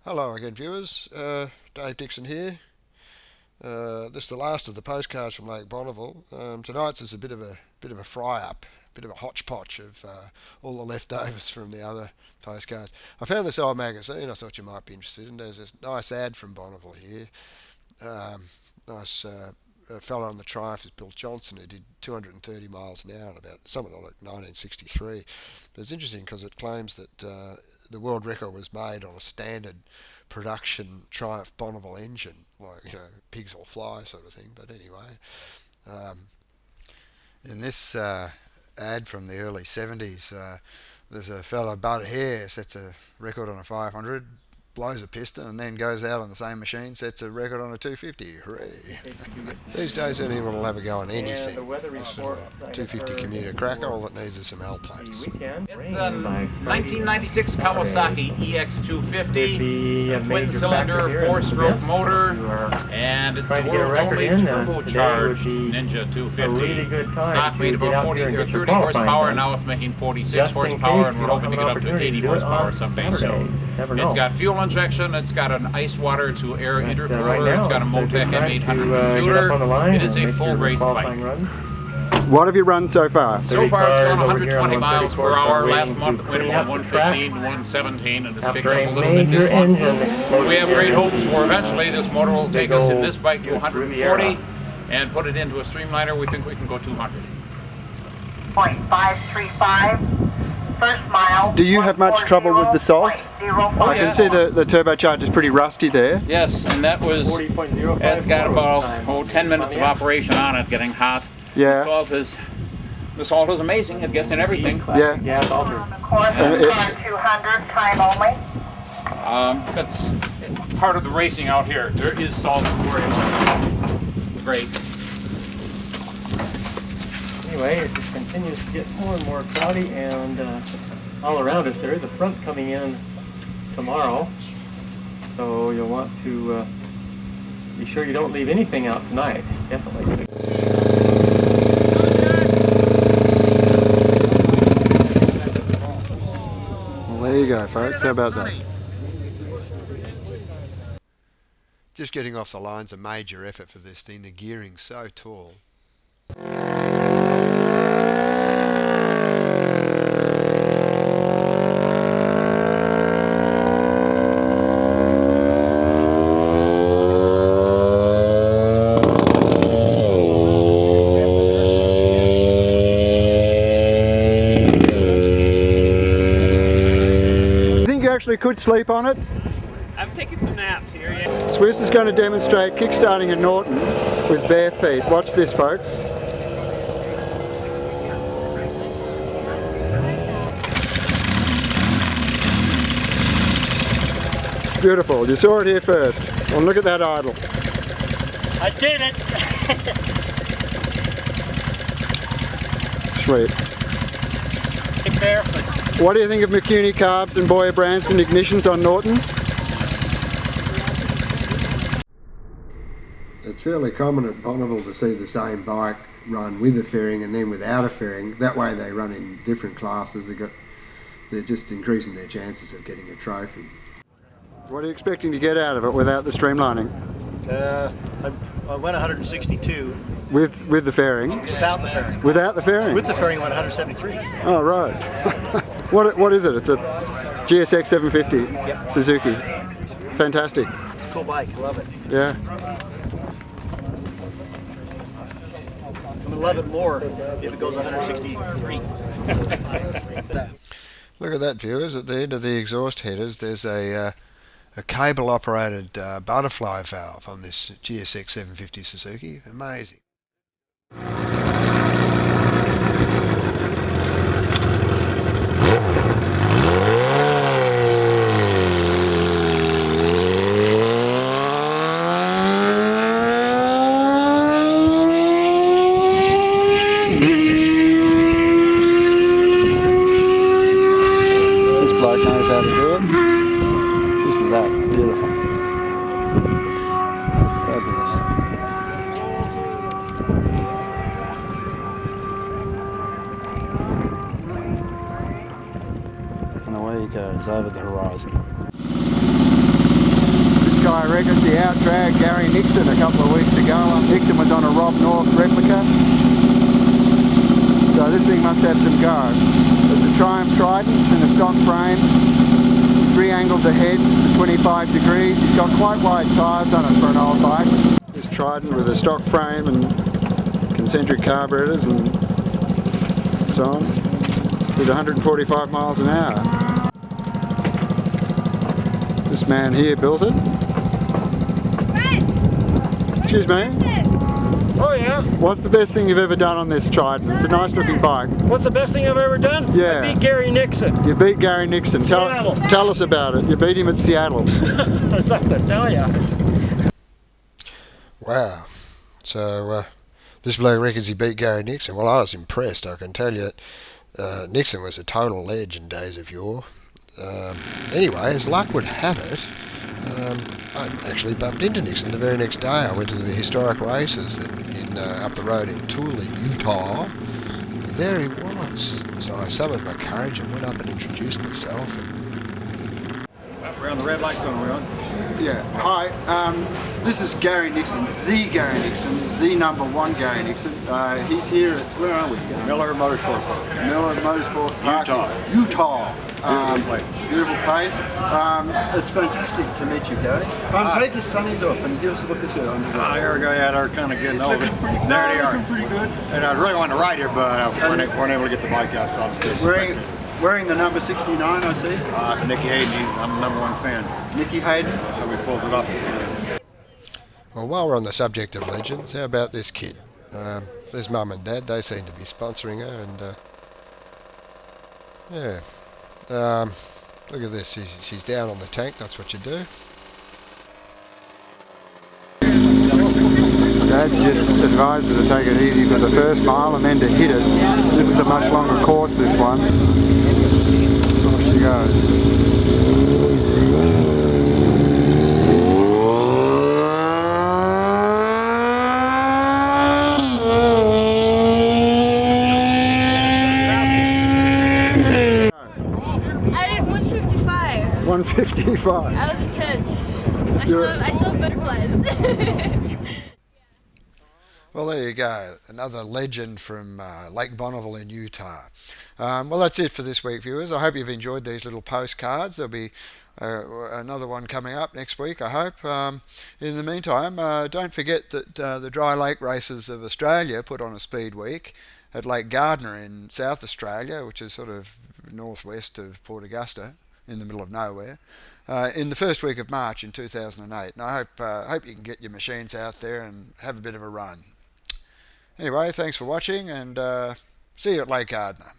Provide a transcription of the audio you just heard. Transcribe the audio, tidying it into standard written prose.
Hello again, viewers. Dave Dixon here. This is the last of the postcards from Lake Bonneville. Tonight's is a bit of a fry-up, a bit of a hodgepodge of all the leftovers from the other postcards. I found this old magazine I thought you might be interested in. There's this nice ad from Bonneville here. Nice fellow on the Triumph is Bill Johnson, who did 230 miles an hour in about something like 1963. But it's interesting because it claims that the world record was made on a standard production Triumph Bonneville engine, like, pigs or fly sort of thing. But anyway, in this ad from the early 70s, there's a fellow, Bud Hare, sets a record on a 500, blows a piston, and then goes out on the same machine, sets a record on a 250. Hooray! These days anyone will have a go on anything. 250 commuter cracker, all it needs is some L plates. It's a 1996 Kawasaki EX250, a twin-cylinder, 4-stroke motor, and it's the world's only turbocharged Ninja 250. Stock made about 40 or 30 horsepower, now it's making 46 horsepower, and we're hoping to get up to 80 horsepower someday soon. It's got fuel injection, it's got an ice water to air intercooler, it's got a Motec M800 computer. It is a full race bike. What have you run so far? So far it's gone 120 miles per hour. Last month it went about 115 to 117, and it's picked up a little bit this month. We have great hopes for eventually this motor will take us in this bike to 140 and put it into a streamliner. We think we can go 200. 0.535. First mile. Do you have much trouble with the salt? I can see the turbocharger is pretty rusty there. Yes, and that was, it's got about 10 minutes of operation on it, getting hot. Yeah. The salt is amazing. It gets in everything. Yeah. On the course, 200, time only. That's part of the racing out here. There is salt to worry about. Great. Anyway, it just continues to get more and more cloudy, and all around us there is a front coming in tomorrow. So you'll want to be sure you don't leave anything out tonight. Definitely. Well, there you go, folks. How about that? Just getting off the line's a major effort for this thing. The gearing's so tall. Actually could sleep on it. I'm taking some naps here, yeah. Swiss is going to demonstrate kickstarting a Norton with bare feet. Watch this, folks. Beautiful. You saw it here first. Well, look at that idle. I did it! Sweet. Barefoot. What do you think of McCuney carbs and Boyer Branston ignitions on Nortons? It's fairly common at Bonneville to see the same bike run with a fairing and then without a fairing. That way they run in different classes. They're just increasing their chances of getting a trophy. What are you expecting to get out of it without the streamlining? I went 162. With the fairing? Without the fairing. Without the fairing? With the fairing, I went 173. Oh, right. What is it? It's a GSX 750 Yep. Suzuki. Fantastic. It's a cool bike. I love it. Yeah. I'm going to love it more if it goes 163. Look at that, viewers. At the end of the exhaust headers, there's a cable-operated butterfly valve on this GSX 750 Suzuki. Amazing. This bloke knows how to do it. Listen to that. Beautiful. Fabulous. And away he goes over the horizon. guy reckons he out-dragged Gary Nixon a couple of weeks ago. Nixon was on a Rob North replica. So this thing must have some go. It's a Triumph Trident in a stock frame. 3-angled the head to 25 degrees. He's got quite wide tyres on it for an old bike. This Trident with a stock frame and concentric carburetors and so on. With 145 miles an hour. This man here built it. Excuse me? Oh yeah? What's the best thing you've ever done on this Trident? It's a nice looking bike. What's the best thing I've ever done? Yeah. I beat Gary Nixon. You beat Gary Nixon. Seattle. Tell us about it. You beat him at Seattle. There's nothing to tell ya. Wow. So this bloke reckons he beat Gary Nixon. Well, I was impressed, I can tell you. Nixon was a total ledge in days of yore. Anyway, as luck would have it, I actually bumped into Nixon the very next day. I went to the historic races up the road in Thule, Utah. And there he was. So I summoned my courage and went up and introduced myself. We're on the red light zone, we're on. Yeah. Hi. This is Gary Nixon, the Gary Nixon, the #1 Gary Nixon. He's here at, where are we? Miller Motorsport Park. Miller Motorsport Park. Utah. Beautiful place. Beautiful place. It's fantastic to meet you, Gary. Take your sunnies off and give us a look at your underwear. There we go, yeah, they're kind of getting over. There they are. Looking pretty good. And I really wanted to ride here, but weren't able to get the bike out, so I was just Wearing the number 69, I see. so Nicky Hayden, I'm the #1 fan. Nicky Hayden. So we pulled it off. Well, while we're on the subject of legends, how about this kid? There's Mum and Dad. They seem to be sponsoring her, and yeah. Look at this. She's down on the tank. That's what you do. Dad's just advised her to take it easy for the first mile and then to hit it. This is a much longer course, this one. Off she goes. I did 155. 155. That was intense. I saw butterflies. Well, there you go. Another legend from Lake Bonneville in Utah. Well, that's it for this week, viewers. I hope you've enjoyed these little postcards. There'll be another one coming up next week, I hope. In the meantime, don't forget that the Dry Lake Races of Australia put on a speed week at Lake Gardner in South Australia, which is sort of northwest of Port Augusta, in the middle of nowhere, in the first week of March in 2008. And I hope you can get your machines out there and have a bit of a run. Anyway, thanks for watching, and see you at Lake Gardner.